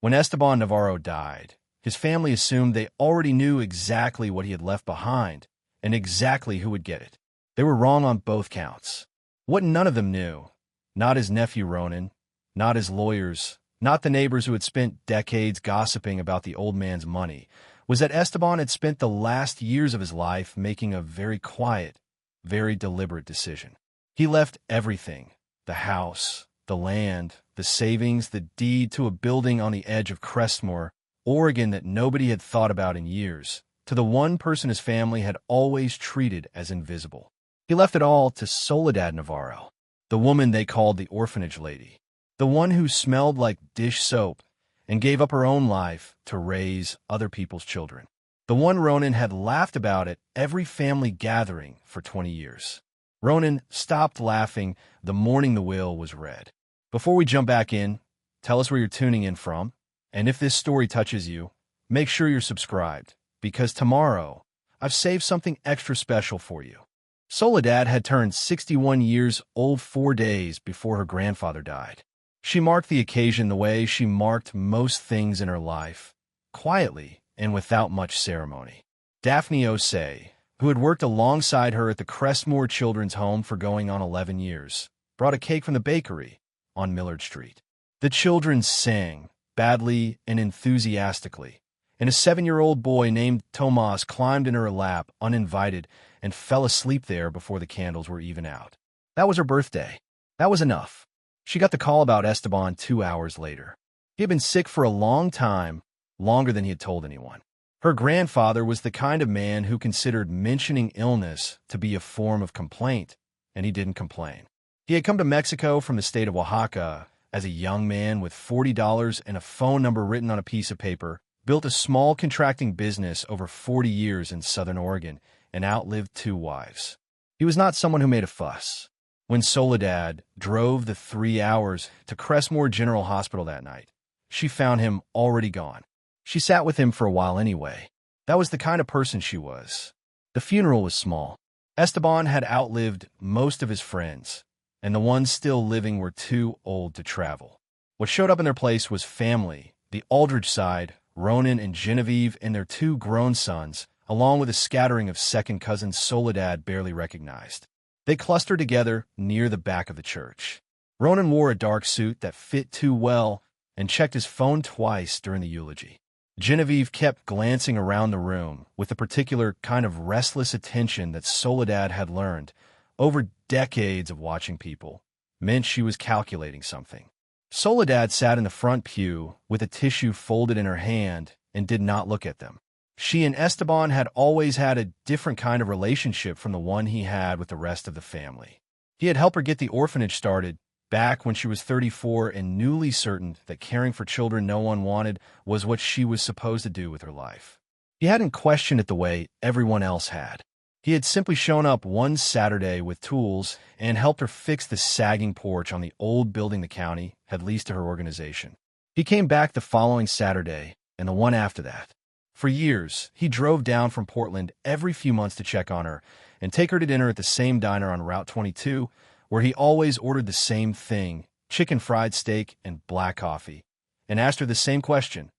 When Esteban Navarro died, his family assumed they already knew exactly what he had left behind and exactly who would get it. They were wrong on both counts. What none of them knew, not his nephew Ronan, not his lawyers, not the neighbors who had spent decades gossiping about the old man's money, was that Esteban had spent the last years of his life making a very quiet, very deliberate decision. He left everything, the house, the land, the savings, the deed to a building on the edge of Crestmoor, Oregon that nobody had thought about in years, to the one person his family had always treated as invisible. He left it all to Soledad Navarro, the woman they called the Orphanage lady, the one who smelled like dish soap and gave up her own life to raise other people's children. The one Ronan had laughed about at every family gathering for 20 years. Ronan stopped laughing the morning the will was read. Before we jump back in, tell us where you're tuning in from, and if this story touches you, make sure you're subscribed, because tomorrow I've saved something extra special for you. Soledad had turned 61 years old 4 days before her grandfather died. She marked the occasion the way she marked most things in her life, quietly and without much ceremony. Daphne Osei, who had worked alongside her at the Crestmoor Children's Home for going on 11 years, brought a cake from the bakery on Millard Street. The children sang, badly and enthusiastically, and a 7-year-old boy named Tomas climbed in her lap uninvited and fell asleep there before the candles were even out. That was her birthday. That was enough. She got the call about Esteban 2 hours later. He had been sick for a long time, longer than he had told anyone. Her grandfather was the kind of man who considered mentioning illness to be a form of complaint, and he didn't complain. He had come to Mexico from the state of Oaxaca as a young man with $40 and a phone number written on a piece of paper, built a small contracting business over 40 years in Southern Oregon, and outlived 2 wives. He was not someone who made a fuss. When Soledad drove the 3 hours to Crestmoor General Hospital that night, she found him already gone. She sat with him for a while anyway. That was the kind of person she was. The funeral was small. Esteban had outlived most of his friends, and the ones still living were too old to travel. What showed up in their place was family, the Aldridge side, Ronan and Genevieve and their 2 grown sons, along with a scattering of second cousins Soledad barely recognized. They clustered together near the back of the church. Ronan wore a dark suit that fit too well and checked his phone twice during the eulogy. Genevieve kept glancing around the room with the particular kind of restless attention that Soledad had learned over decades of watching people meant she was calculating something. Soledad sat in the front pew with a tissue folded in her hand and did not look at them. She and Esteban had always had a different kind of relationship from the one he had with the rest of the family. He had helped her get the orphanage started back when she was 34 and newly certain that caring for children no one wanted was what she was supposed to do with her life. He hadn't questioned it the way everyone else had. He had simply shown up one Saturday with tools and helped her fix the sagging porch on the old building the county had leased to her organization. He came back the following Saturday and the one after that. For years, he drove down from Portland every few months to check on her and take her to dinner at the same diner on Route 22, where he always ordered the same thing, chicken fried steak and black coffee, and asked her the same question,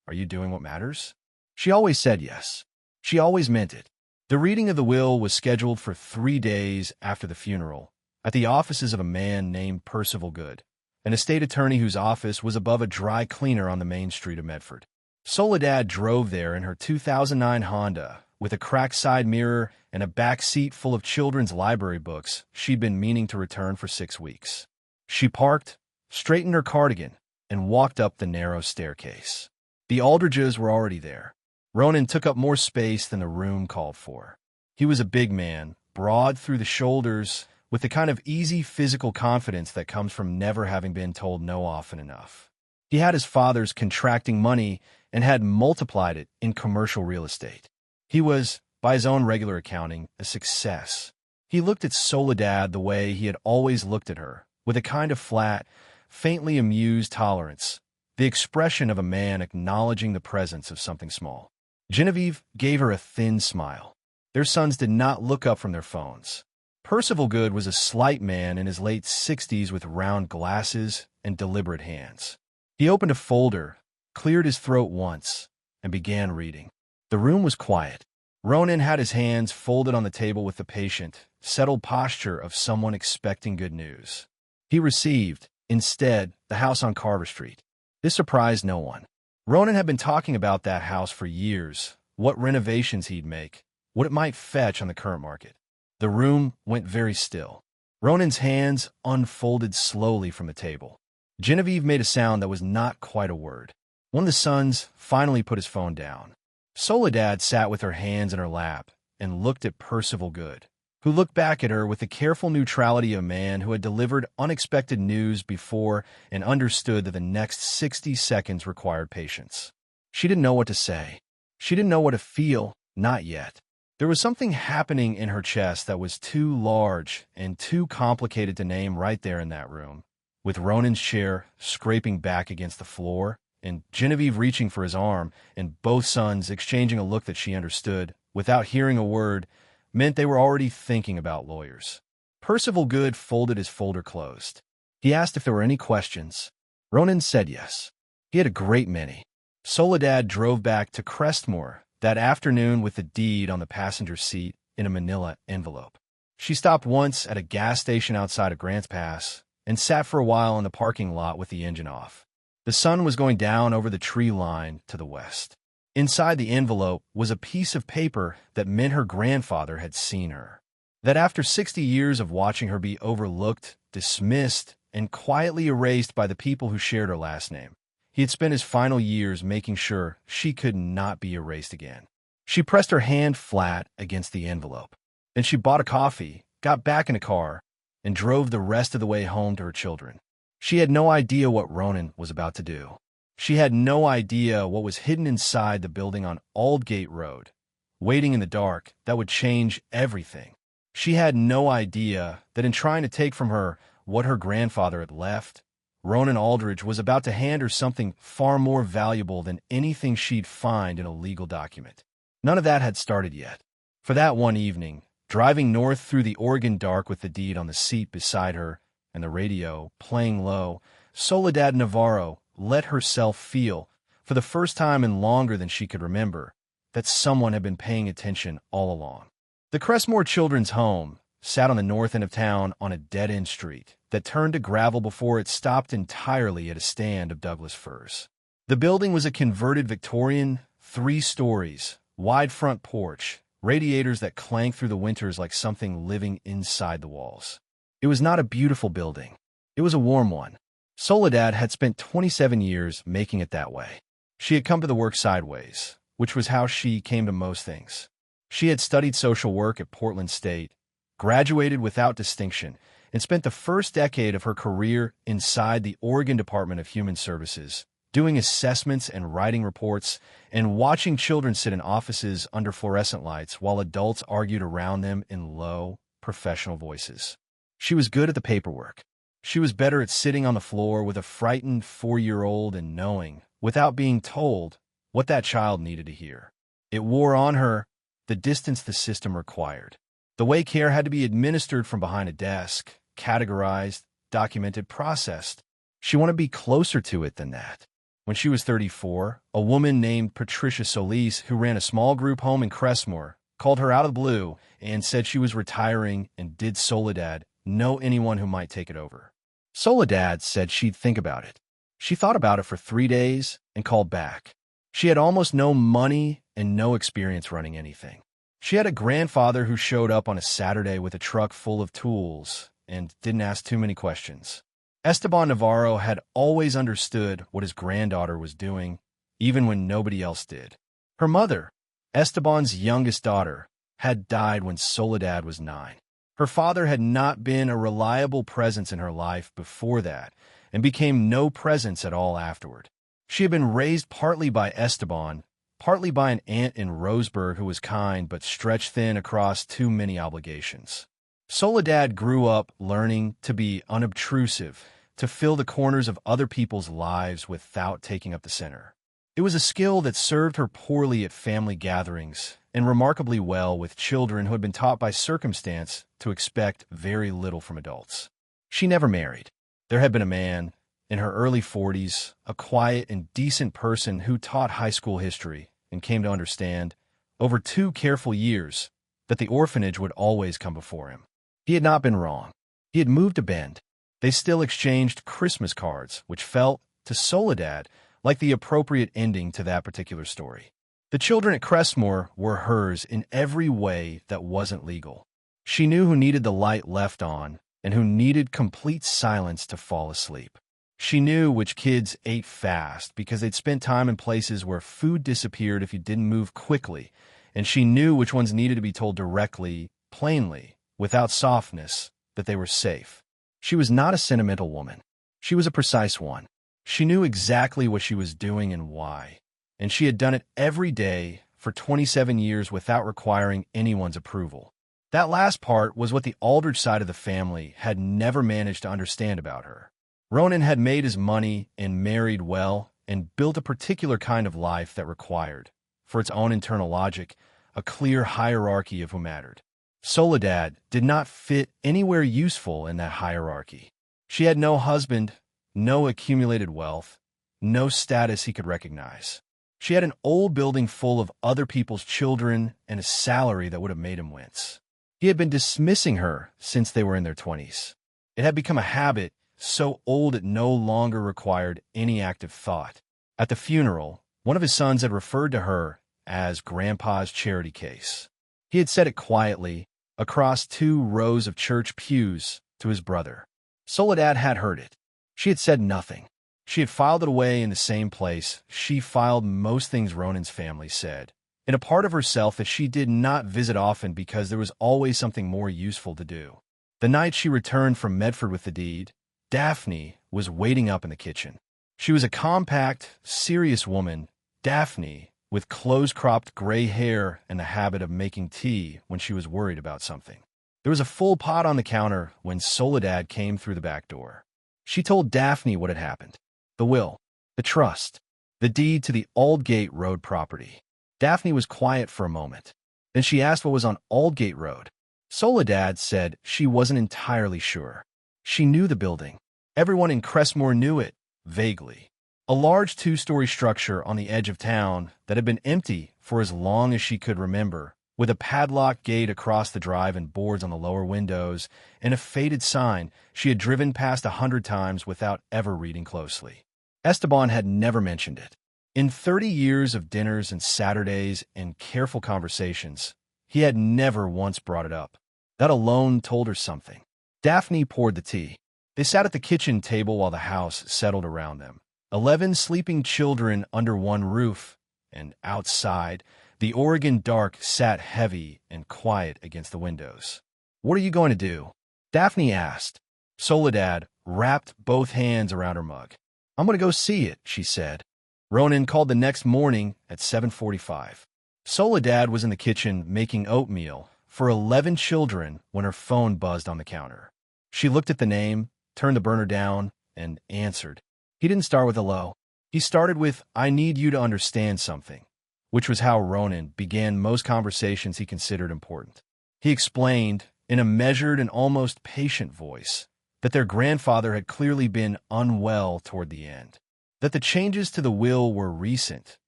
"Are you doing what matters?" She always said yes. She always meant it. The reading of the will was scheduled for 3 days after the funeral, at the offices of a man named Percival Good, an estate attorney whose office was above a dry cleaner on the main street of Medford. Soledad drove there in her 2009 Honda with a cracked side mirror and a back seat full of children's library books she'd been meaning to return for 6 weeks. She parked, straightened her cardigan, and walked up the narrow staircase. The Aldridges were already there. Ronan took up more space than the room called for. He was a big man, broad through the shoulders, with the kind of easy physical confidence that comes from never having been told no often enough. He had his father's contracting money and had multiplied it in commercial real estate. He was, by his own regular accounting, a success. He looked at Soledad the way he had always looked at her, with a kind of flat, faintly amused tolerance, the expression of a man acknowledging the presence of something small. Genevieve gave her a thin smile. Their sons did not look up from their phones. Percival Good was a slight man in his late 60s with round glasses and deliberate hands. He opened a folder, cleared his throat once, and began reading. The room was quiet. Ronan had his hands folded on the table with the patient, settled posture of someone expecting good news. He received, instead, the house on Carver Street. This surprised no one. Ronan had been talking about that house for years, what renovations he'd make, what it might fetch on the current market. The room went very still. Ronan's hands unfolded slowly from the table. Genevieve made a sound that was not quite a word. One of the sons finally put his phone down. Soledad sat with her hands in her lap and looked at Percival Good, who looked back at her with the careful neutrality of a man who had delivered unexpected news before and understood that the next 60 seconds required patience. She didn't know what to say. She didn't know what to feel, not yet. There was something happening in her chest that was too large and too complicated to name right there in that room, with Ronan's chair scraping back against the floor, and Genevieve reaching for his arm, and both sons exchanging a look that she understood, without hearing a word, meant they were already thinking about lawyers. Percival Good folded his folder closed. He asked if there were any questions. Ronan said yes. He had a great many. Soledad drove back to Crestmoor that afternoon with the deed on the passenger seat in a manila envelope. She stopped once at a gas station outside of Grants Pass and sat for a while in the parking lot with the engine off. The sun was going down over the tree line to the west. Inside the envelope was a piece of paper that meant her grandfather had seen her. That after 60 years of watching her be overlooked, dismissed, and quietly erased by the people who shared her last name, he had spent his final years making sure she could not be erased again. She pressed her hand flat against the envelope. Then she bought a coffee, got back in a car, and drove the rest of the way home to her children. She had no idea what Ronan was about to do. She had no idea what was hidden inside the building on Aldgate Road, waiting in the dark, that would change everything. She had no idea that in trying to take from her what her grandfather had left, Ronan Aldridge was about to hand her something far more valuable than anything she'd find in a legal document. None of that had started yet. For that one evening, driving north through the Oregon dark with the deed on the seat beside her and the radio playing low, Soledad Navarro let herself feel, for the first time in longer than she could remember, that someone had been paying attention all along. The Crestmoor Children's Home sat on the north end of town on a dead-end street that turned to gravel before it stopped entirely at a stand of Douglas firs. The building was a converted Victorian, 3 stories, wide front porch, radiators that clanked through the winters like something living inside the walls. It was not a beautiful building. It was a warm one. Soledad had spent 27 years making it that way. She had come to the work sideways, which was how she came to most things. She had studied social work at Portland State, graduated without distinction, and spent the first decade of her career inside the Oregon Department of Human Services, doing assessments and writing reports, and watching children sit in offices under fluorescent lights while adults argued around them in low, professional voices. She was good at the paperwork. She was better at sitting on the floor with a frightened 4-year-old and knowing, without being told, what that child needed to hear. It wore on her the distance the system required. The way care had to be administered from behind a desk, categorized, documented, processed. She wanted to be closer to it than that. When she was 34, a woman named Patricia Solis, who ran a small group home in Crestmoor, called her out of the blue and said she was retiring and did Soledad know anyone who might take it over. Soledad said she'd think about it. She thought about it for 3 days and called back. She had almost no money and no experience running anything. She had a grandfather who showed up on a Saturday with a truck full of tools and didn't ask too many questions. Esteban Navarro had always understood what his granddaughter was doing, even when nobody else did. Her mother, Esteban's youngest daughter, had died when Soledad was 9. Her father had not been a reliable presence in her life before that and became no presence at all afterward. She had been raised partly by Esteban, partly by an aunt in Roseburg who was kind but stretched thin across too many obligations. Soledad grew up learning to be unobtrusive, to fill the corners of other people's lives without taking up the center. It was a skill that served her poorly at family gatherings and remarkably well with children who had been taught by circumstance to expect very little from adults. She never married. There had been a man, in her early 40s, a quiet and decent person who taught high school history and came to understand, over 2 careful years, that the orphanage would always come before him. He had not been wrong. He had moved to Bend. They still exchanged Christmas cards, which felt, to Soledad, like the appropriate ending to that particular story. The children at Crestmoor were hers in every way that wasn't legal. She knew who needed the light left on and who needed complete silence to fall asleep. She knew which kids ate fast because they'd spent time in places where food disappeared if you didn't move quickly, and she knew which ones needed to be told directly, plainly, without softness, that they were safe. She was not a sentimental woman. She was a precise one. She knew exactly what she was doing and why, and she had done it every day for 27 years without requiring anyone's approval. That last part was what the Aldridge side of the family had never managed to understand about her. Ronan had made his money and married well and built a particular kind of life that required, for its own internal logic, a clear hierarchy of who mattered. Soledad did not fit anywhere useful in that hierarchy. She had no husband, no accumulated wealth, no status he could recognize. She had an old building full of other people's children and a salary that would have made him wince. He had been dismissing her since they were in their 20s. It had become a habit so old it no longer required any active thought. At the funeral, one of his sons had referred to her as Grandpa's charity case. He had said it quietly, across 2 rows of church pews, to his brother. Soledad had heard it. She had said nothing. She had filed it away in the same place she filed most things Ronan's family said, in a part of herself that she did not visit often because there was always something more useful to do. The night she returned from Medford with the deed, Daphne was waiting up in the kitchen. She was a compact, serious woman, Daphne, with close-cropped gray hair and the habit of making tea when she was worried about something. There was a full pot on the counter when Soledad came through the back door. She told Daphne what had happened: the will, the trust, the deed to the Aldgate Road property. Daphne was quiet for a moment. Then she asked what was on Aldgate Road. Soledad said she wasn't entirely sure. She knew the building. Everyone in Crestmoor knew it, vaguely. A large 2-story structure on the edge of town that had been empty for as long as she could remember, with a padlocked gate across the drive and boards on the lower windows, and a faded sign she had driven past 100 times without ever reading closely. Esteban had never mentioned it. In 30 years of dinners and Saturdays and careful conversations, he had never once brought it up. That alone told her something. Daphne poured the tea. They sat at the kitchen table while the house settled around them. 11 sleeping children under one roof, and outside, the Oregon dark sat heavy and quiet against the windows. "What are you going to do?" Daphne asked. Soledad wrapped both hands around her mug. "I'm going to go see it," she said. Ronan called the next morning at 7:45. Soledad was in the kitchen making oatmeal for 11 children when her phone buzzed on the counter. She looked at the name, turned the burner down, and answered. He didn't start with hello. He started with, "I need you to understand something," which was how Ronan began most conversations he considered important. He explained, in a measured and almost patient voice, that their grandfather had clearly been unwell toward the end, that the changes to the will were recent,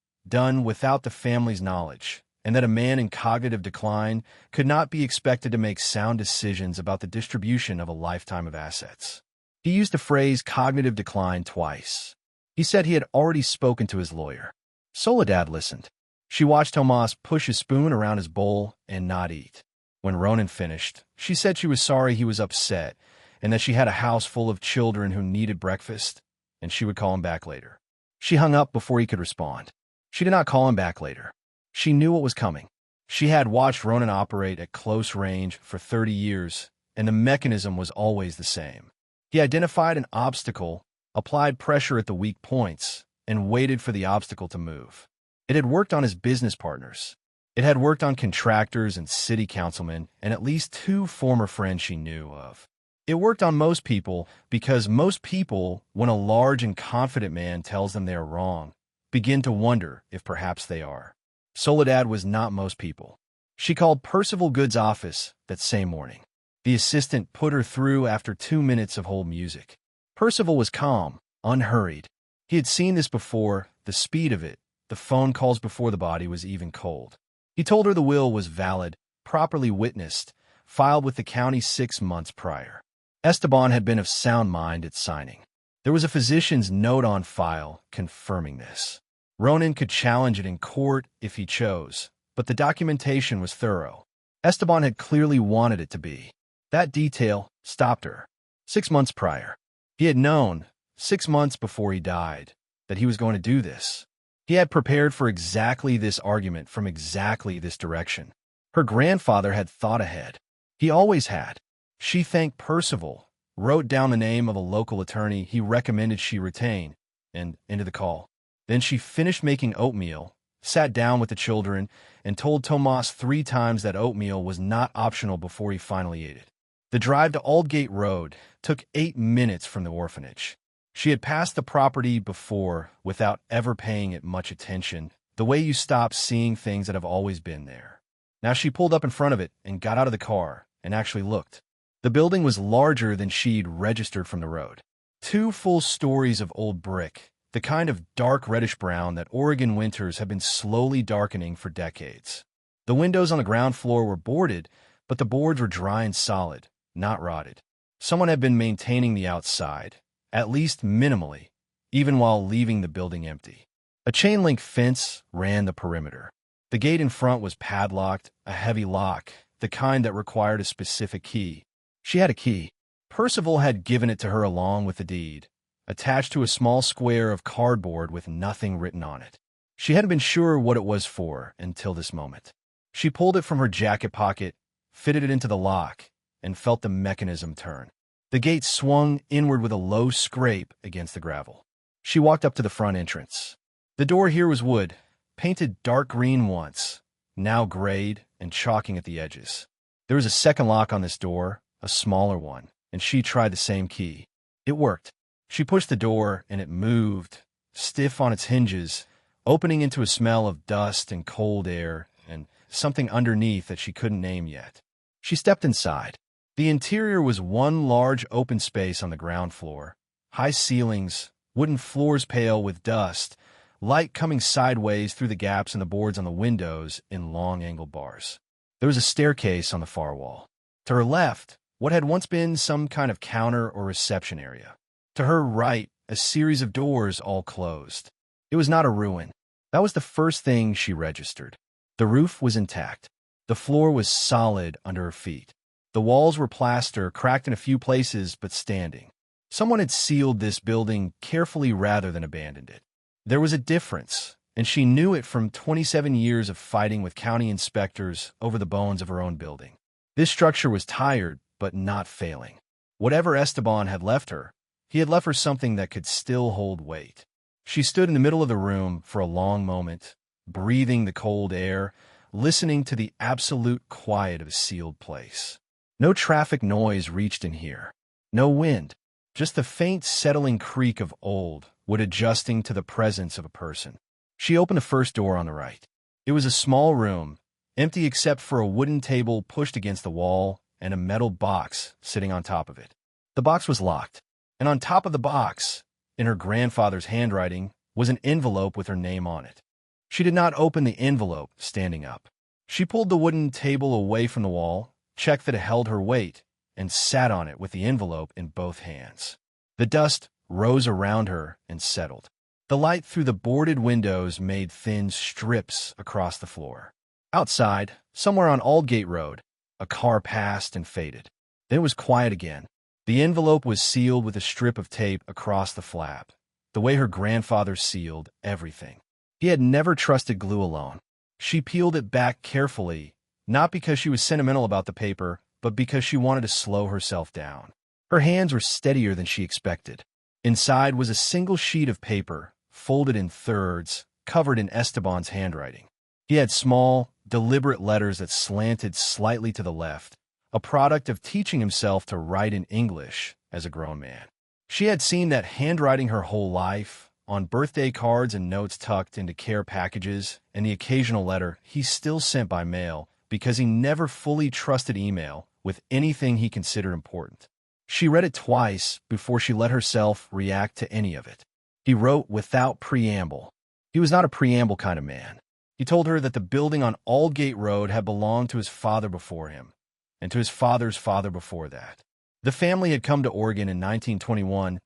done without the family's knowledge, and that a man in cognitive decline could not be expected to make sound decisions about the distribution of a lifetime of assets. He used the phrase cognitive decline twice. He said he had already spoken to his lawyer. Soledad listened. She watched Tomas push his spoon around his bowl and not eat. When Ronan finished, she said she was sorry he was upset and that she had a house full of children who needed breakfast, and she would call him back later. She hung up before he could respond. She did not call him back later. She knew what was coming. She had watched Ronan operate at close range for 30 years, and the mechanism was always the same. He identified an obstacle, applied pressure at the weak points, and waited for the obstacle to move. It had worked on his business partners. It had worked on contractors and city councilmen and at least 2 former friends she knew of. It worked on most people because most people, when a large and confident man tells them they are wrong, begin to wonder if perhaps they are. Soledad was not most people. She called Percival Good's office that same morning. The assistant put her through after 2 minutes of hold music. Percival was calm, unhurried. He had seen this before, the speed of it, the phone calls before the body was even cold. He told her the will was valid, properly witnessed, filed with the county 6 months prior. Esteban had been of sound mind at signing. There was a physician's note on file confirming this. Ronan could challenge it in court if he chose, but the documentation was thorough. Esteban had clearly wanted it to be. That detail stopped her. 6 months prior. He had known, 6 months before he died, that he was going to do this. He had prepared for exactly this argument from exactly this direction. Her grandfather had thought ahead. He always had. She thanked Percival, wrote down the name of a local attorney he recommended she retain, and ended the call. Then she finished making oatmeal, sat down with the children, and told Tomas 3 times that oatmeal was not optional before he finally ate it. The drive to Aldgate Road took 8 minutes from the orphanage. She had passed the property before without ever paying it much attention, the way you stop seeing things that have always been there. Now she pulled up in front of it and got out of the car and actually looked. The building was larger than she'd registered from the road. 2 full stories of old brick, the kind of dark reddish-brown that Oregon winters have been slowly darkening for decades. The windows on the ground floor were boarded, but the boards were dry and solid, not rotted. Someone had been maintaining the outside, at least minimally, even while leaving the building empty. A chain-link fence ran the perimeter. The gate in front was padlocked, a heavy lock, the kind that required a specific key. She had a key. Percival had given it to her along with the deed, attached to a small square of cardboard with nothing written on it. She hadn't been sure what it was for until this moment. She pulled it from her jacket pocket, fitted it into the lock, and felt the mechanism turn. The gate swung inward with a low scrape against the gravel. She walked up to the front entrance. The door here was wood, painted dark green once, now grayed and chalking at the edges. There was a second lock on this door, a smaller one, and she tried the same key. It worked. She pushed the door, and it moved, stiff on its hinges, opening into a smell of dust and cold air and something underneath that she couldn't name yet. She stepped inside. The interior was one large open space on the ground floor. High ceilings, wooden floors pale with dust, light coming sideways through the gaps in the boards on the windows in long angled bars. There was a staircase on the far wall. To her left, what had once been some kind of counter or reception area. To her right, a series of doors all closed. It was not a ruin. That was the first thing she registered. The roof was intact. The floor was solid under her feet. The walls were plaster, cracked in a few places, but standing. Someone had sealed this building carefully rather than abandoned it. There was a difference, and she knew it from 27 years of fighting with county inspectors over the bones of her own building. This structure was tired, but not failing. Whatever Esteban had left her, he had left her something that could still hold weight. She stood in the middle of the room for a long moment, breathing the cold air, listening to the absolute quiet of a sealed place. No traffic noise reached in here. No wind. Just the faint settling creak of old wood adjusting to the presence of a person. She opened the first door on the right. It was a small room, empty except for a wooden table pushed against the wall and a metal box sitting on top of it. The box was locked, and on top of the box, in her grandfather's handwriting, was an envelope with her name on it. She did not open the envelope standing up. She pulled the wooden table away from the wall, checked that it held her weight, and sat on it with the envelope in both hands. The dust rose around her and settled. The light through the boarded windows made thin strips across the floor. Outside, somewhere on Aldgate Road, a car passed and faded. Then it was quiet again. The envelope was sealed with a strip of tape across the flap, the way her grandfather sealed everything. He had never trusted glue alone. She peeled it back carefully, not because she was sentimental about the paper, but because she wanted to slow herself down. Her hands were steadier than she expected. Inside was a single sheet of paper, folded in thirds, covered in Esteban's handwriting. He had small, deliberate letters that slanted slightly to the left, a product of teaching himself to write in English as a grown man. She had seen that handwriting her whole life, on birthday cards and notes tucked into care packages, and the occasional letter he still sent by mail, because he never fully trusted email with anything he considered important. She read it twice before she let herself react to any of it. He wrote without preamble. He was not a preamble kind of man. He told her that the building on Aldgate Road had belonged to his father before him, and to his father's father before that. The family had come to Oregon in 1921,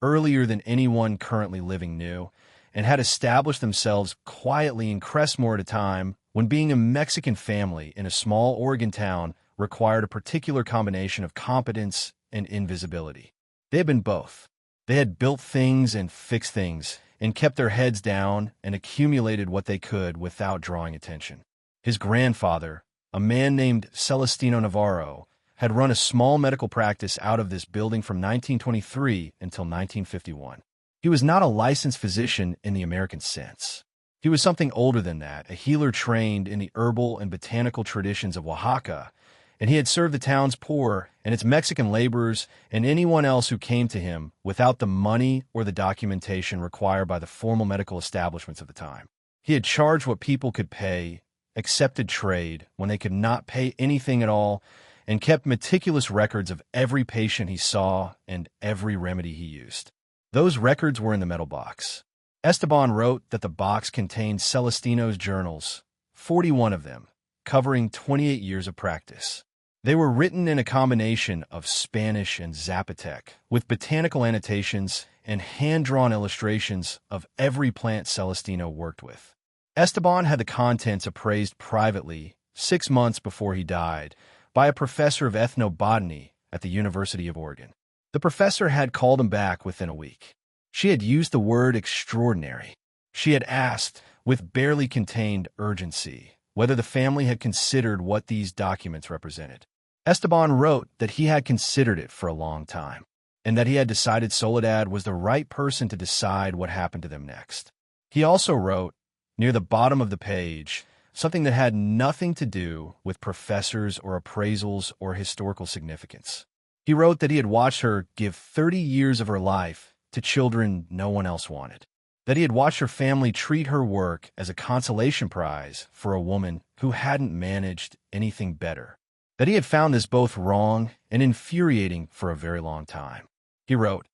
earlier than anyone currently living knew, and had established themselves quietly in Crestmoor at a time when being a Mexican family in a small Oregon town required a particular combination of competence and invisibility. They had been both. They had built things and fixed things, and kept their heads down and accumulated what they could without drawing attention. His grandfather, a man named Celestino Navarro, had run a small medical practice out of this building from 1923 until 1951. He was not a licensed physician in the American sense. He was something older than that, a healer trained in the herbal and botanical traditions of Oaxaca, and he had served the town's poor and its Mexican laborers and anyone else who came to him without the money or the documentation required by the formal medical establishments of the time. He had charged what people could pay, accepted trade when they could not pay anything at all, and kept meticulous records of every patient he saw and every remedy he used. Those records were in the metal box. Esteban wrote that the box contained Celestino's journals, 41 of them, covering 28 years of practice. They were written in a combination of Spanish and Zapotec, with botanical annotations and hand-drawn illustrations of every plant Celestino worked with. Esteban had the contents appraised privately 6 months before he died by a professor of ethnobotany at the University of Oregon. The professor had called him back within a week. She had used the word extraordinary. She had asked, with barely contained urgency, whether the family had considered what these documents represented. Esteban wrote that he had considered it for a long time, and that he had decided Soledad was the right person to decide what happened to them next. He also wrote, near the bottom of the page, something that had nothing to do with professors or appraisals or historical significance. He wrote that he had watched her give 30 years of her life to children no one else wanted, that he had watched her family treat her work as a consolation prize for a woman who hadn't managed anything better, that he had found this both wrong and infuriating for a very long time. He wrote,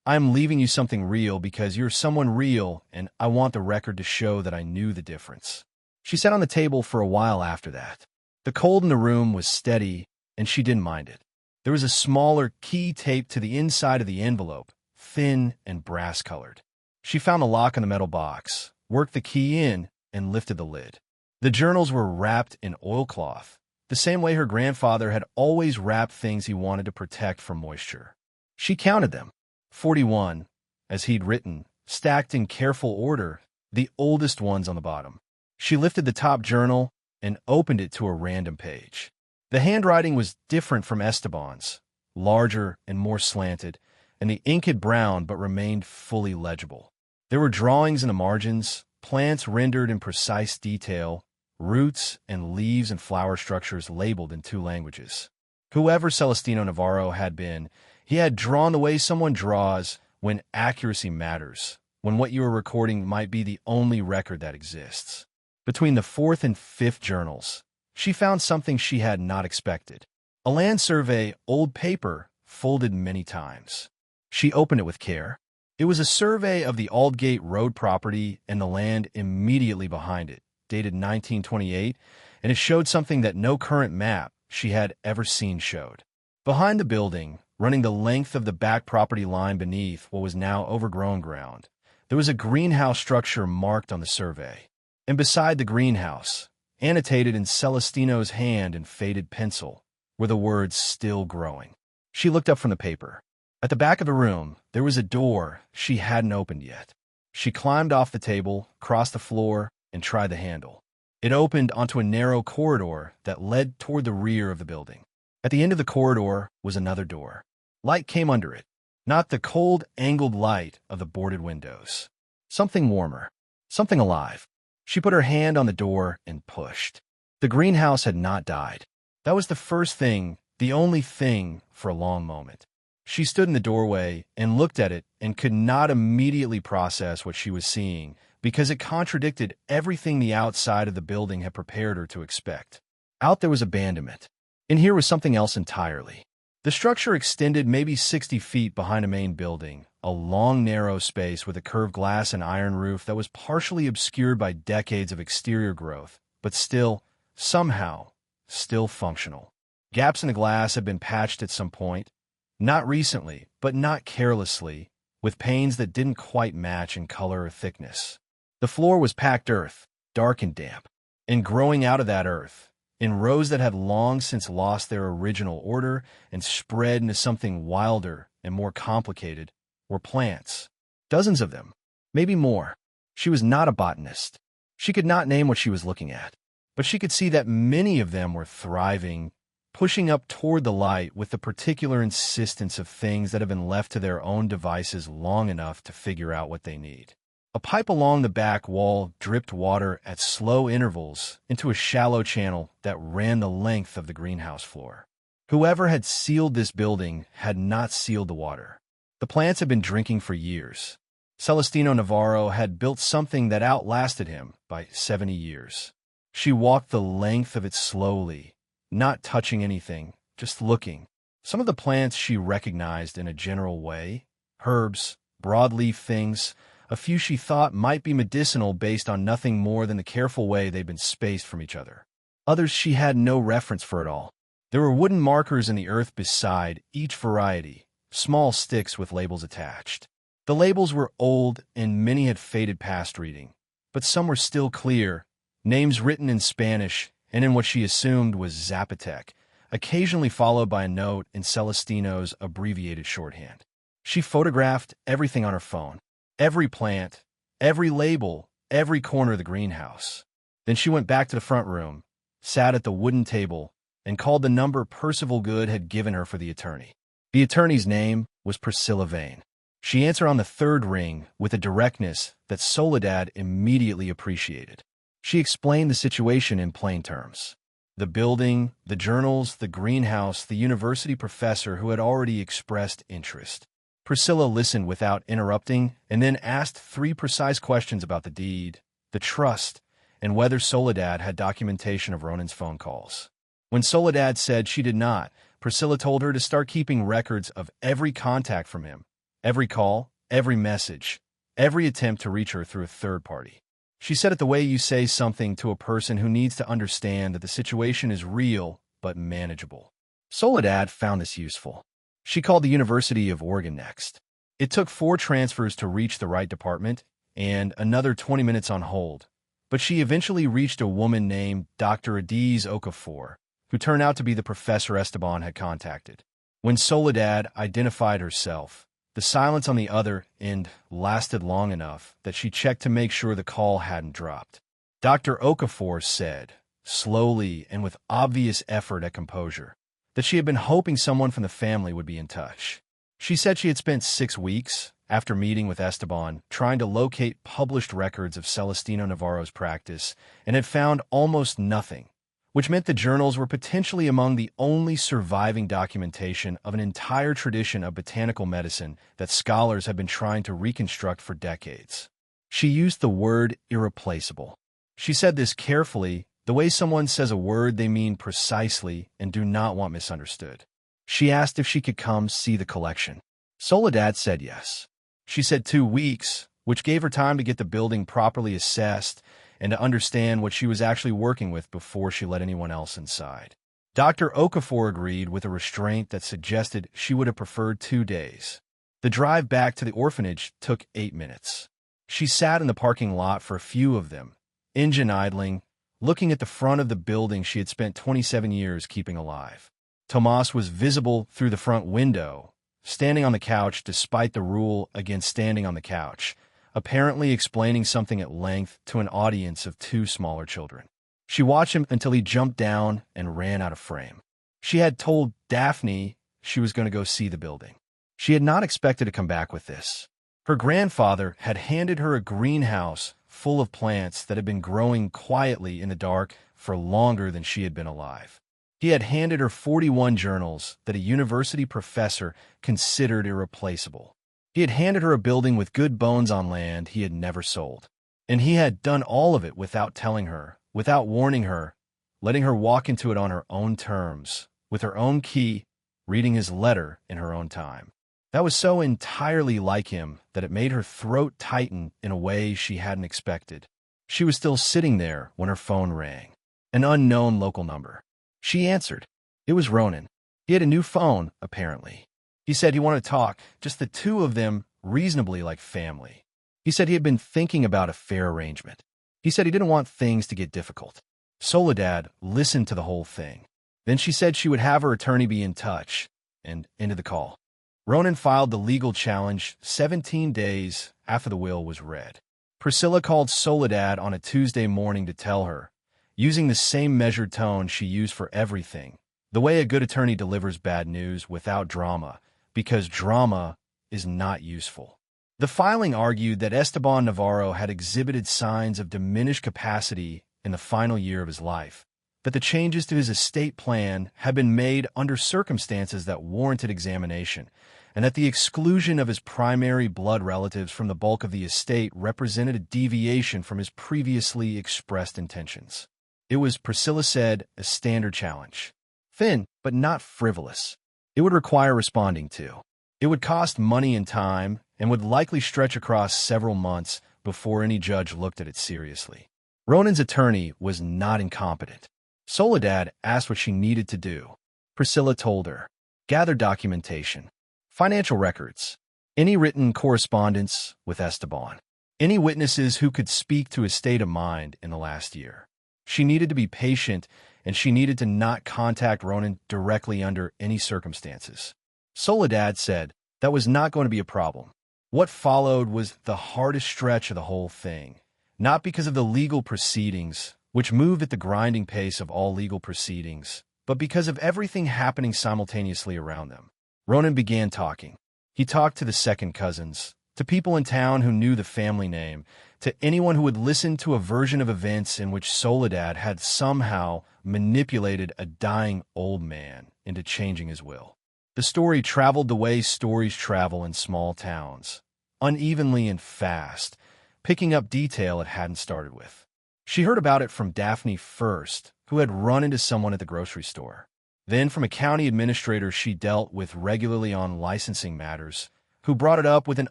"I am leaving you something real because you're someone real, and I want the record to show that I knew the difference." She sat on the table for a while after that. The cold in the room was steady, and she didn't mind it. There was a smaller key taped to the inside of the envelope, thin and brass-colored. She found the lock on the metal box, worked the key in, and lifted the lid. The journals were wrapped in oilcloth, the same way her grandfather had always wrapped things he wanted to protect from moisture. She counted them, 41, as he'd written, stacked in careful order, the oldest ones on the bottom. She lifted the top journal and opened it to a random page. The handwriting was different from Esteban's, larger and more slanted, and the ink had browned but remained fully legible. There were drawings in the margins, plants rendered in precise detail, roots and leaves and flower structures labeled in 2 languages. Whoever Celestino Navarro had been, he had drawn the way someone draws when accuracy matters, when what you are recording might be the only record that exists. Between the 4th and 5th journals, she found something she had not expected. A land survey, old paper, folded many times. She opened it with care. It was a survey of the Aldgate Road property and the land immediately behind it, dated 1928, and it showed something that no current map she had ever seen showed. Behind the building, running the length of the back property line beneath what was now overgrown ground, there was a greenhouse structure marked on the survey. And beside the greenhouse, annotated in Celestino's hand in faded pencil, were the words "still growing." She looked up from the paper. At the back of the room, there was a door she hadn't opened yet. She climbed off the table, crossed the floor, and tried the handle. It opened onto a narrow corridor that led toward the rear of the building. At the end of the corridor was another door. Light came under it, not the cold, angled light of the boarded windows. Something warmer, something alive. She put her hand on the door and pushed. The greenhouse had not died. That was the first thing, the only thing, for a long moment. She stood in the doorway and looked at it and could not immediately process what she was seeing because it contradicted everything the outside of the building had prepared her to expect. Out there was abandonment. In here was something else entirely. The structure extended maybe 60 feet behind a main building, a long, narrow space with a curved glass and iron roof that was partially obscured by decades of exterior growth, but still, somehow, still functional. Gaps in the glass had been patched at some point, not recently, but not carelessly, with panes that didn't quite match in color or thickness. The floor was packed earth, dark and damp, and growing out of that earth, in rows that had long since lost their original order and spread into something wilder and more complicated, were plants. Dozens of them, maybe more. She was not a botanist. She could not name what she was looking at, but she could see that many of them were thriving, pushing up toward the light with the particular insistence of things that have been left to their own devices long enough to figure out what they need. A pipe along the back wall dripped water at slow intervals into a shallow channel that ran the length of the greenhouse floor. Whoever had sealed this building had not sealed the water. The plants had been drinking for years. Celestino Navarro had built something that outlasted him by 70 years. She walked the length of it slowly, not touching anything, just looking. Some of the plants she recognized in a general way, herbs, broadleaf things, a few she thought might be medicinal based on nothing more than the careful way they'd been spaced from each other. Others she had no reference for at all. There were wooden markers in the earth beside each variety, small sticks with labels attached. The labels were old and many had faded past reading, but some were still clear, names written in Spanish and in what she assumed was Zapotec, occasionally followed by a note in Celestino's abbreviated shorthand. She photographed everything on her phone. Every plant, every label, every corner of the greenhouse. Then she went back to the front room, sat at the wooden table, and called the number Percival Good had given her for the attorney. The attorney's name was Priscilla Vane. She answered on the third ring with a directness that Soledad immediately appreciated. She explained the situation in plain terms. The building, the journals, the greenhouse, the university professor who had already expressed interest. Priscilla listened without interrupting and then asked 3 precise questions about the deed, the trust, and whether Soledad had documentation of Ronan's phone calls. When Soledad said she did not, Priscilla told her to start keeping records of every contact from him, every call, every message, every attempt to reach her through a third party. She said it the way you say something to a person who needs to understand that the situation is real but manageable. Soledad found this useful. She called the University of Oregon next. It took 4 transfers to reach the right department and another 20 minutes on hold, but she eventually reached a woman named Dr. Adiz Okafor, who turned out to be the professor Esteban had contacted. When Soledad identified herself, the silence on the other end lasted long enough that she checked to make sure the call hadn't dropped. Dr. Okafor said, slowly and with obvious effort at composure, that she had been hoping someone from the family would be in touch. She said she had spent 6 weeks, after meeting with Esteban, trying to locate published records of Celestino Navarro's practice and had found almost nothing, which meant the journals were potentially among the only surviving documentation of an entire tradition of botanical medicine that scholars have been trying to reconstruct for decades. She used the word irreplaceable. She said this carefully, the way someone says a word they mean precisely and do not want misunderstood. She asked if she could come see the collection. Soledad said yes. She said 2 weeks, which gave her time to get the building properly assessed and to understand what she was actually working with before she let anyone else inside. Dr. Okafor agreed with a restraint that suggested she would have preferred 2 days. The drive back to the orphanage took 8 minutes. She sat in the parking lot for a few of them, engine idling, looking at the front of the building she had spent 27 years keeping alive. Tomas was visible through the front window, standing on the couch despite the rule against standing on the couch, apparently explaining something at length to an audience of 2 smaller children. She watched him until he jumped down and ran out of frame. She had told Daphne she was going to go see the building. She had not expected to come back with this. Her grandfather had handed her a greenhouse full of plants that had been growing quietly in the dark for longer than she had been alive. He had handed her 41 journals that a university professor considered irreplaceable. He had handed her a building with good bones on land he had never sold. And he had done all of it without telling her, without warning her, letting her walk into it on her own terms, with her own key, reading his letter in her own time. That was so entirely like him that it made her throat tighten in a way she hadn't expected. She was still sitting there when her phone rang. An unknown local number. She answered. It was Ronan. He had a new phone, apparently. He said he wanted to talk, just the two of them, reasonably like family. He said he had been thinking about a fair arrangement. He said he didn't want things to get difficult. Soledad listened to the whole thing. Then she said she would have her attorney be in touch, and ended the call. Ronan filed the legal challenge 17 days after the will was read. Priscilla called Soledad on a Tuesday morning to tell her, using the same measured tone she used for everything, the way a good attorney delivers bad news without drama, because drama is not useful. The filing argued that Esteban Navarro had exhibited signs of diminished capacity in the final year of his life, that the changes to his estate plan had been made under circumstances that warranted examination, and that the exclusion of his primary blood relatives from the bulk of the estate represented a deviation from his previously expressed intentions. It was, Priscilla said, a standard challenge. Thin, but not frivolous. It would require responding to. It would cost money and time, and would likely stretch across several months before any judge looked at it seriously. Ronan's attorney was not incompetent. Soledad asked what she needed to do. Priscilla told her, gather documentation, financial records, any written correspondence with Esteban, any witnesses who could speak to his state of mind in the last year. She needed to be patient, and she needed to not contact Ronan directly under any circumstances. Soledad said that was not going to be a problem. What followed was the hardest stretch of the whole thing, not because of the legal proceedings, which moved at the grinding pace of all legal proceedings, but because of everything happening simultaneously around them. Ronan began talking. He talked to the second cousins, to people in town who knew the family name, to anyone who would listen to a version of events in which Soledad had somehow manipulated a dying old man into changing his will. The story traveled the way stories travel in small towns, unevenly and fast, picking up detail it hadn't started with. She heard about it from Daphne first, who had run into someone at the grocery store. Then from a county administrator she dealt with regularly on licensing matters, who brought it up with an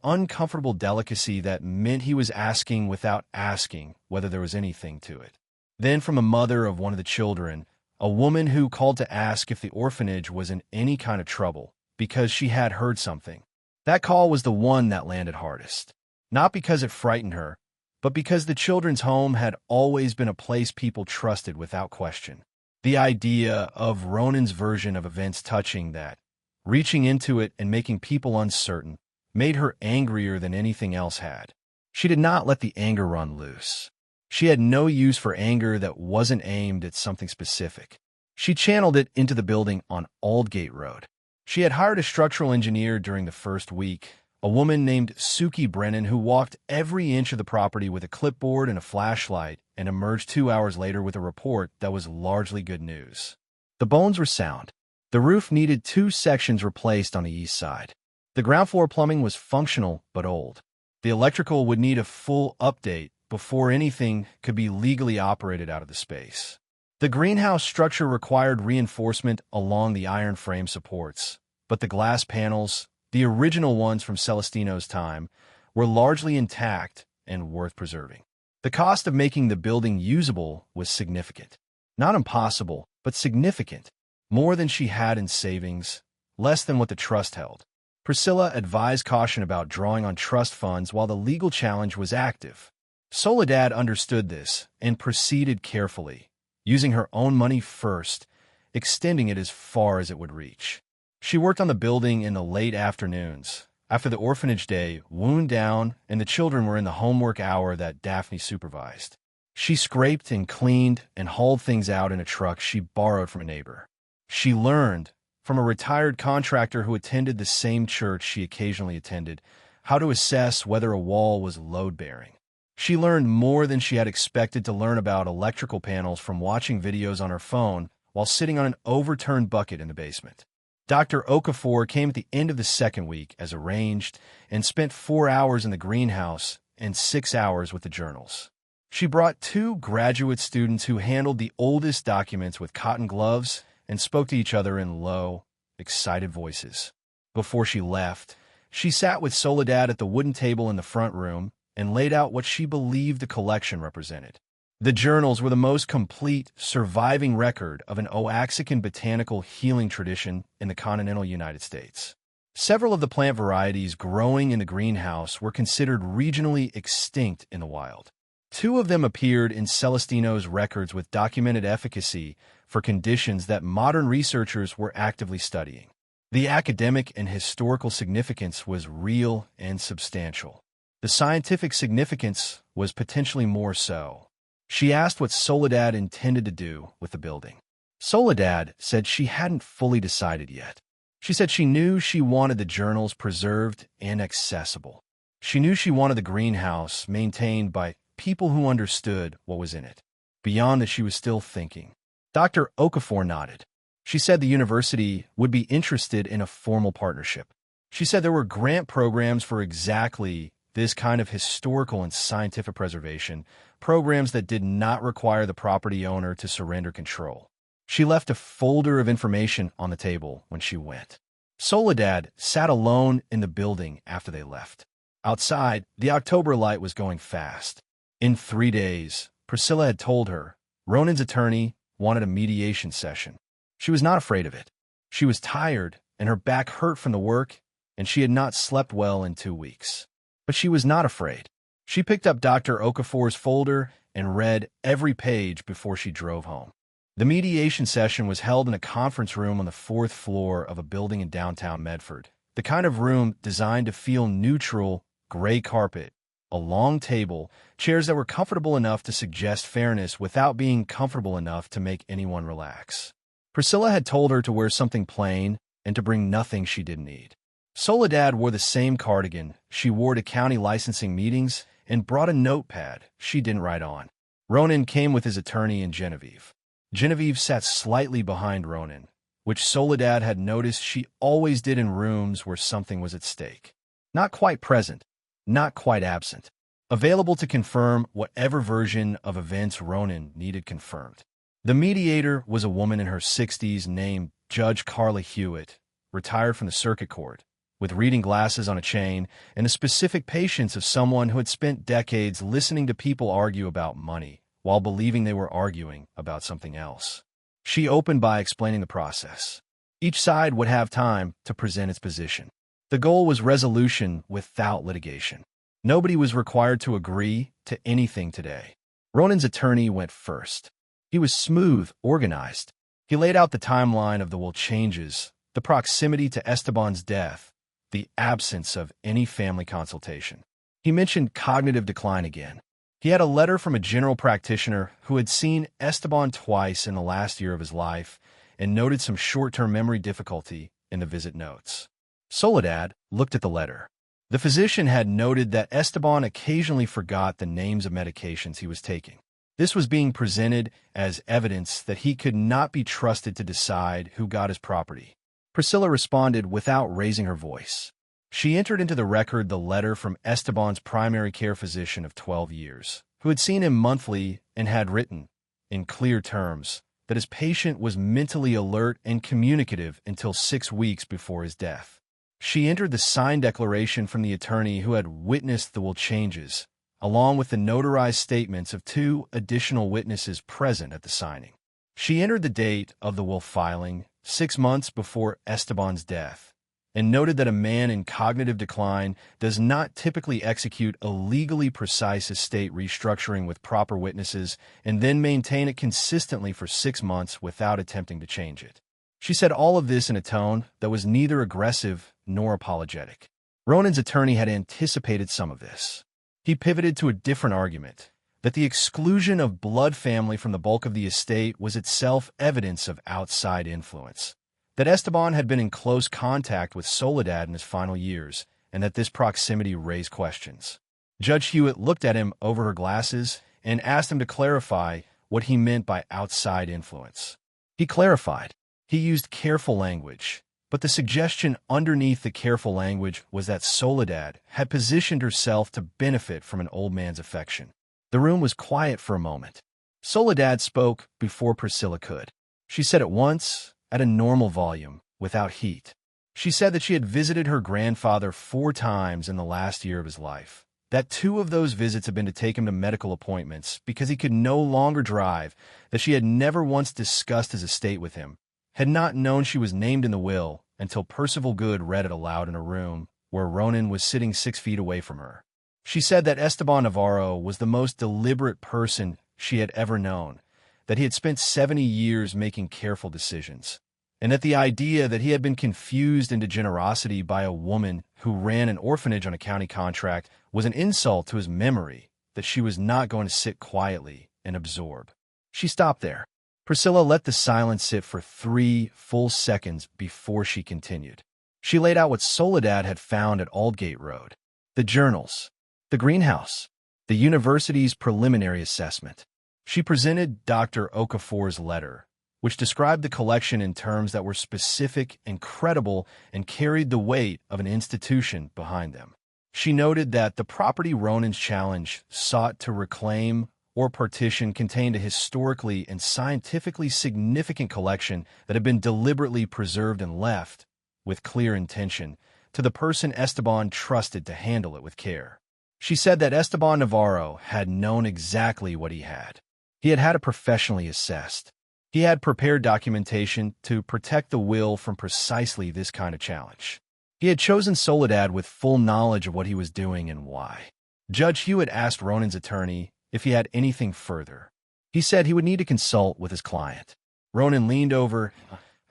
uncomfortable delicacy that meant he was asking without asking whether there was anything to it. Then from a mother of one of the children, a woman who called to ask if the orphanage was in any kind of trouble because she had heard something. That call was the one that landed hardest. Not because it frightened her, but because the children's home had always been a place people trusted without question. The idea of Ronan's version of events touching that, reaching into it and making people uncertain, made her angrier than anything else had. She did not let the anger run loose. She had no use for anger that wasn't aimed at something specific. She channeled it into the building on Aldgate Road. She had hired a structural engineer during the first week, a woman named Suki Brennan who walked every inch of the property with a clipboard and a flashlight and emerged 2 hours later with a report that was largely good news. The bones were sound. The roof needed 2 sections replaced on the east side. The ground floor plumbing was functional but old. The electrical would need a full update before anything could be legally operated out of the space. The greenhouse structure required reinforcement along the iron frame supports, but the glass panels, the original ones from Celestino's time, were largely intact and worth preserving. The cost of making the building usable was significant. Not impossible, but significant. More than she had in savings, less than what the trust held. Priscilla advised caution about drawing on trust funds while the legal challenge was active. Soledad understood this and proceeded carefully, using her own money first, extending it as far as it would reach. She worked on the building in the late afternoons, after the orphanage day wound down and the children were in the homework hour that Daphne supervised. She scraped and cleaned and hauled things out in a truck she borrowed from a neighbor. She learned, from a retired contractor who attended the same church she occasionally attended, how to assess whether a wall was load-bearing. She learned more than she had expected to learn about electrical panels from watching videos on her phone while sitting on an overturned bucket in the basement. Dr. Okafor came at the end of the second week, as arranged, and spent 4 hours in the greenhouse and 6 hours with the journals. She brought 2 graduate students who handled the oldest documents with cotton gloves and spoke to each other in low, excited voices. Before she left, she sat with Soledad at the wooden table in the front room and laid out what she believed the collection represented. The journals were the most complete, surviving record of an Oaxacan botanical healing tradition in the continental United States. Several of the plant varieties growing in the greenhouse were considered regionally extinct in the wild. Two of them appeared in Celestino's records with documented efficacy for conditions that modern researchers were actively studying. The academic and historical significance was real and substantial. The scientific significance was potentially more so. She asked what Soledad intended to do with the building. Soledad said she hadn't fully decided yet. She said she knew she wanted the journals preserved and accessible. She knew she wanted the greenhouse maintained by people who understood what was in it. Beyond that, she was still thinking. Dr. Okafor nodded. She said the university would be interested in a formal partnership. She said there were grant programs for exactly this kind of historical and scientific preservation, programs that did not require the property owner to surrender control. She left a folder of information on the table when she went. Soledad sat alone in the building after they left. Outside, the October light was going fast. In 3 days, Priscilla had told her, Ronan's attorney wanted a mediation session. She was not afraid of it. She was tired, and her back hurt from the work, and she had not slept well in 2 weeks. But she was not afraid. She picked up Dr. Okafor's folder and read every page before she drove home. The mediation session was held in a conference room on the 4th floor of a building in downtown Medford, the kind of room designed to feel neutral, gray carpet, a long table, chairs that were comfortable enough to suggest fairness without being comfortable enough to make anyone relax. Priscilla had told her to wear something plain and to bring nothing she didn't need. Soledad wore the same cardigan she wore to county licensing meetings and brought a notepad she didn't write on. Ronan came with his attorney and Genevieve. Genevieve sat slightly behind Ronan, which Soledad had noticed she always did in rooms where something was at stake. Not quite present, not quite absent, available to confirm whatever version of events Ronan needed confirmed. The mediator was a woman in her 60s named Judge Carla Hewitt, retired from the circuit court, with reading glasses on a chain and the specific patience of someone who had spent decades listening to people argue about money while believing they were arguing about something else. She opened by explaining the process. Each side would have time to present its position. The goal was resolution without litigation. Nobody was required to agree to anything today. Ronan's attorney went first. He was smooth, organized. He laid out the timeline of the will changes, the proximity to Esteban's death, the absence of any family consultation. He mentioned cognitive decline again. He had a letter from a general practitioner who had seen Esteban twice in the last year of his life and noted some short-term memory difficulty in the visit notes. Soledad looked at the letter. The physician had noted that Esteban occasionally forgot the names of medications he was taking. This was being presented as evidence that he could not be trusted to decide who got his property. Priscilla responded without raising her voice. She entered into the record the letter from Esteban's primary care physician of 12 years, who had seen him monthly and had written, in clear terms, that his patient was mentally alert and communicative until 6 weeks before his death. She entered the signed declaration from the attorney who had witnessed the will changes, along with the notarized statements of 2 additional witnesses present at the signing. She entered the date of the will filing, 6 months before Esteban's death, and noted that a man in cognitive decline does not typically execute a legally precise estate restructuring with proper witnesses and then maintain it consistently for 6 months without attempting to change it. She said all of this in a tone that was neither aggressive nor apologetic. Ronan's attorney had anticipated some of this. He pivoted to a different argument, that the exclusion of blood family from the bulk of the estate was itself evidence of outside influence, that Esteban had been in close contact with Soledad in his final years, and that this proximity raised questions. Judge Hewitt looked at him over her glasses and asked him to clarify what he meant by outside influence. He clarified. He used careful language, but the suggestion underneath the careful language was that Soledad had positioned herself to benefit from an old man's affection. The room was quiet for a moment. Soledad spoke before Priscilla could. She said at once, at a normal volume, without heat. She said that she had visited her grandfather 4 times in the last year of his life, that 2 of those visits had been to take him to medical appointments because he could no longer drive, that she had never once discussed his estate with him, had not known she was named in the will until Percival Good read it aloud in a room where Ronan was sitting 6 feet away from her. She said that Esteban Navarro was the most deliberate person she had ever known, that he had spent 70 years making careful decisions, and that the idea that he had been confused into generosity by a woman who ran an orphanage on a county contract was an insult to his memory, that she was not going to sit quietly and absorb. She stopped there. Priscilla let the silence sit for 3 full seconds before she continued. She laid out what Soledad had found at Aldgate Road: the journals, the greenhouse, the university's preliminary assessment. She presented Dr. Okafor's letter, which described the collection in terms that were specific and credible and carried the weight of an institution behind them. She noted that the property Ronan's challenge sought to reclaim or partition contained a historically and scientifically significant collection that had been deliberately preserved and left, with clear intention, to the person Esteban trusted to handle it with care. She said that Esteban Navarro had known exactly what he had. He had had it professionally assessed. He had prepared documentation to protect the will from precisely this kind of challenge. He had chosen Soledad with full knowledge of what he was doing and why. Judge Hewitt asked Ronan's attorney if he had anything further. He said he would need to consult with his client. Ronan leaned over.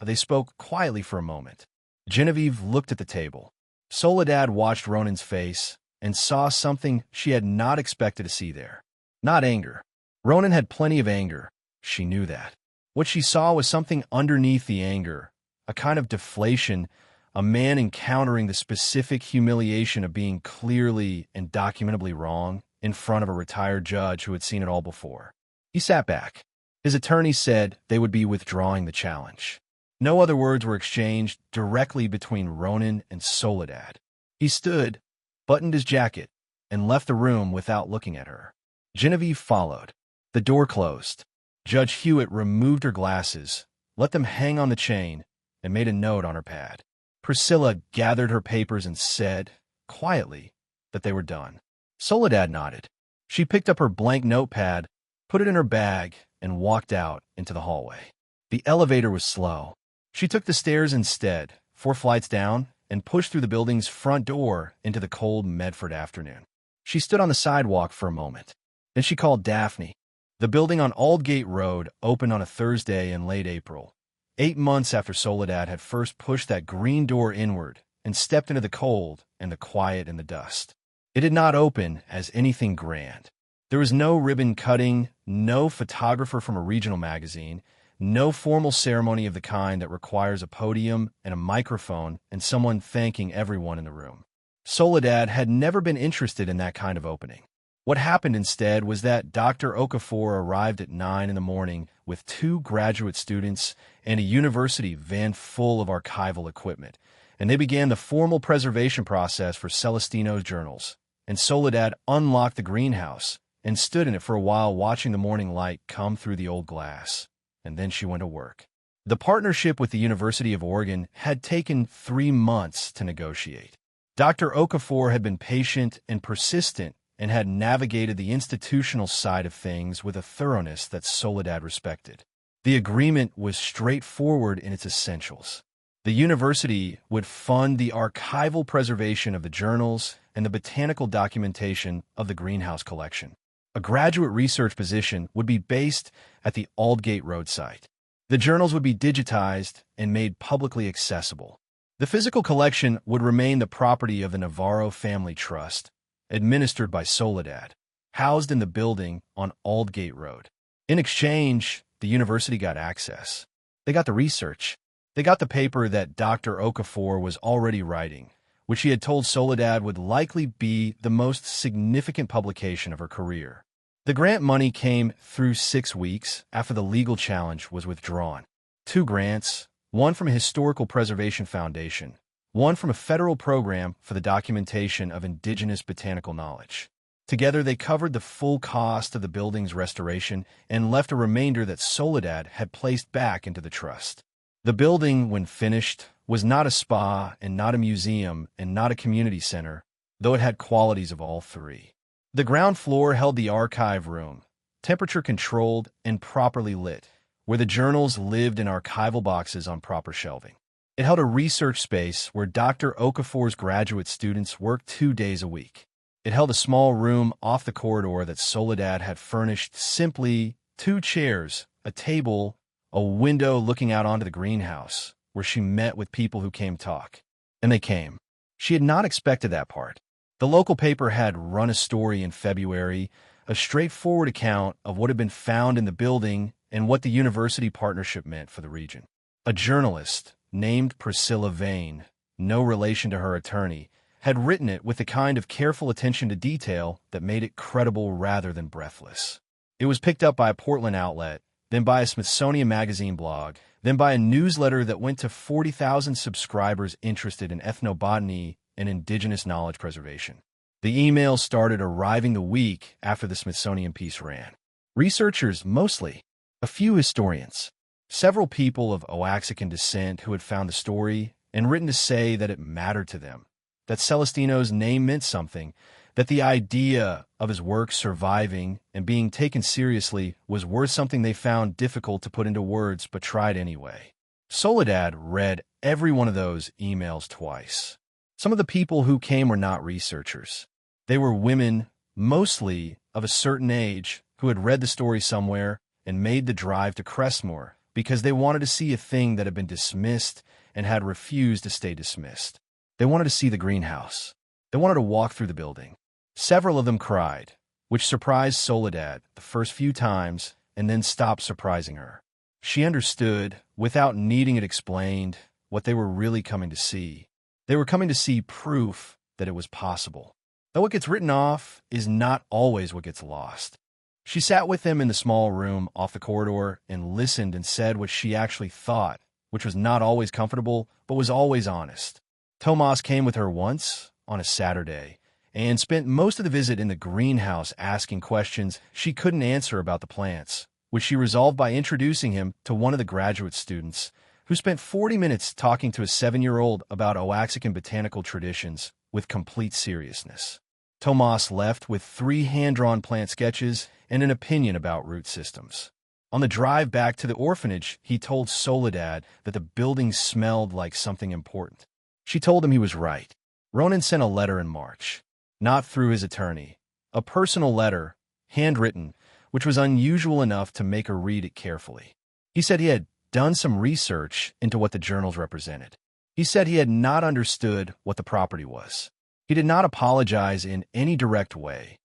They spoke quietly for a moment. Genevieve looked at the table. Soledad watched Ronan's face and saw something she had not expected to see there. Not anger. Ronan had plenty of anger. She knew that. What she saw was something underneath the anger, a kind of deflation, a man encountering the specific humiliation of being clearly and documentably wrong in front of a retired judge who had seen it all before. He sat back. His attorney said they would be withdrawing the challenge. No other words were exchanged directly between Ronan and Soledad. He stood, buttoned his jacket, and left the room without looking at her. Genevieve followed. The door closed. Judge Hewitt removed her glasses, let them hang on the chain, and made a note on her pad. Priscilla gathered her papers and said, quietly, that they were done. Soledad nodded. She picked up her blank notepad, put it in her bag, and walked out into the hallway. The elevator was slow. She took the stairs instead, 4 flights down, and pushed through the building's front door into the cold Medford afternoon. She stood on the sidewalk for a moment. Then she called Daphne. The building on Aldgate Road opened on a Thursday in late April, 8 months after Soledad had first pushed that green door inward and stepped into the cold and the quiet and the dust. It did not open as anything grand. There was no ribbon cutting, no photographer from a regional magazine, no formal ceremony of the kind that requires a podium and a microphone and someone thanking everyone in the room. Soledad had never been interested in that kind of opening. What happened instead was that Dr. Okafor arrived at 9 in the morning with 2 graduate students and a university van full of archival equipment, and they began the formal preservation process for Celestino's journals. And Soledad unlocked the greenhouse and stood in it for a while watching the morning light come through the old glass. And then she went to work. The partnership with the University of Oregon had taken 3 months to negotiate. Dr. Okafor had been patient and persistent and had navigated the institutional side of things with a thoroughness that Soledad respected. The agreement was straightforward in its essentials. The university would fund the archival preservation of the journals and the botanical documentation of the greenhouse collection. A graduate research position would be based at the Aldgate Road site. The journals would be digitized and made publicly accessible. The physical collection would remain the property of the Navarro Family Trust, administered by Soledad, housed in the building on Aldgate Road. In exchange, the university got access. They got the research. They got the paper that Dr. Okafor was already writing, which he had told Soledad would likely be the most significant publication of her career. The grant money came through 6 weeks after the legal challenge was withdrawn. 2 grants, one from a Historical Preservation Foundation, one from a federal program for the documentation of indigenous botanical knowledge. Together, they covered the full cost of the building's restoration and left a remainder that Soledad had placed back into the trust. The building, when finished, was not a spa and not a museum and not a community center, though it had qualities of all three. The ground floor held the archive room, temperature-controlled and properly lit, where the journals lived in archival boxes on proper shelving. It held a research space where Dr. Okafor's graduate students worked 2 days a week. It held a small room off the corridor that Soledad had furnished simply 2 chairs, a table, a window looking out onto the greenhouse, where she met with people who came talk. And they came. She had not expected that part. The local paper had run a story in February, a straightforward account of what had been found in the building and what the university partnership meant for the region. A journalist, named Priscilla Vane, no relation to her attorney, had written it with the kind of careful attention to detail that made it credible rather than breathless. It was picked up by a Portland outlet, then by a Smithsonian Magazine blog, then by a newsletter that went to 40,000 subscribers interested in ethnobotany and indigenous knowledge preservation. The emails started arriving the week after the Smithsonian piece ran. Researchers, mostly. A few historians. Several people of Oaxacan descent who had found the story and written to say that it mattered to them, that Celestino's name meant something, that the idea of his work surviving and being taken seriously was worth something they found difficult to put into words but tried anyway. Soledad read every one of those emails twice. Some of the people who came were not researchers. They were women, mostly of a certain age, who had read the story somewhere and made the drive to Crestmoor because they wanted to see a thing that had been dismissed and had refused to stay dismissed. They wanted to see the greenhouse. They wanted to walk through the building. Several of them cried, which surprised Soledad the first few times and then stopped surprising her. She understood, without needing it explained, what they were really coming to see. They were coming to see proof that it was possible. That what gets written off is not always what gets lost. She sat with them in the small room off the corridor and listened and said what she actually thought, which was not always comfortable, but was always honest. Tomas came with her once, on a Saturday, and spent most of the visit in the greenhouse asking questions she couldn't answer about the plants, which she resolved by introducing him to one of the graduate students, who spent 40 minutes talking to a 7-year-old about Oaxacan botanical traditions with complete seriousness. Tomas left with 3 hand-drawn plant sketches and an opinion about root systems. On the drive back to the orphanage, he told Soledad that the building smelled like something important. She told him he was right. Ronan sent a letter in March, not through his attorney, a personal letter, handwritten, which was unusual enough to make her read it carefully. He said he had done some research into what the journals represented. He said he had not understood what the property was. He did not apologize in any direct way,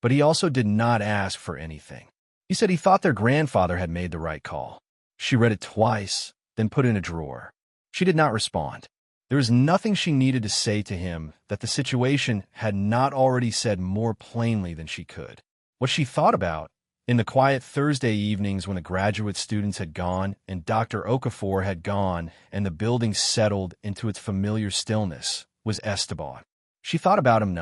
but he also did not ask for anything. He said he thought their grandfather had made the right call. She read it twice, then put it in a drawer. She did not respond. There was nothing she needed to say to him that the situation had not already said more plainly than she could. What she thought about, in the quiet Thursday evenings when the graduate students had gone and Dr. Okafor had gone and the building settled into its familiar stillness, was Esteban. She thought about him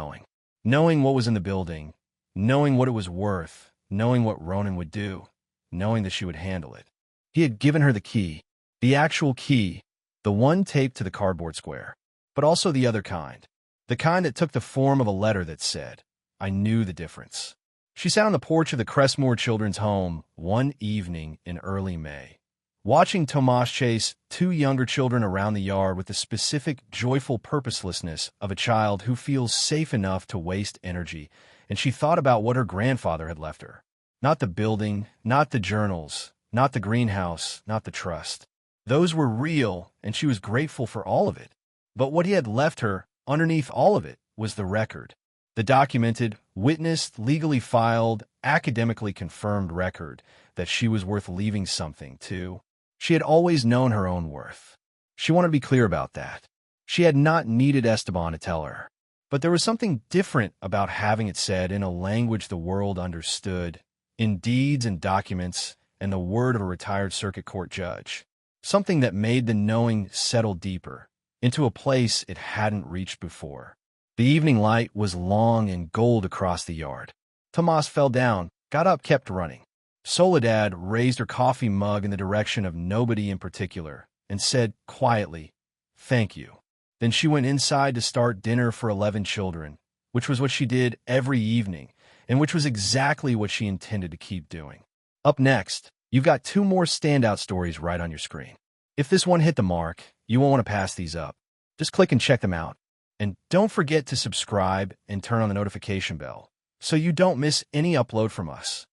knowing what was in the building, knowing what it was worth, knowing what Ronan would do, knowing that she would handle it. He had given her the key, the actual key, the one taped to the cardboard square, but also the other kind, the kind that took the form of a letter that said, "I knew the difference." She sat on the porch of the Crestmoor Children's Home one evening in early May, watching Tomas chase 2 younger children around the yard with the specific, joyful purposelessness of a child who feels safe enough to waste energy, and she thought about what her grandfather had left her. Not the building, not the journals, not the greenhouse, not the trust. Those were real, and she was grateful for all of it. But what he had left her, underneath all of it, was the record. The documented, witnessed, legally filed, academically confirmed record that she was worth leaving something to. She had always known her own worth. She wanted to be clear about that. She had not needed Esteban to tell her. But there was something different about having it said in a language the world understood, in deeds and documents, and the word of a retired circuit court judge. Something that made the knowing settle deeper, into a place it hadn't reached before. The evening light was long and gold across the yard. Tomas fell down, got up, kept running. Soledad raised her coffee mug in the direction of nobody in particular and said quietly, Thank you. Then she went inside to start dinner for 11 children, which was what she did every evening, and which was exactly what she intended to keep doing. Up next, you've got 2 more standout stories right on your screen. If this one hit the mark, you won't want to pass these up. Just click and check them out. And don't forget to subscribe and turn on the notification bell so you don't miss any upload from us.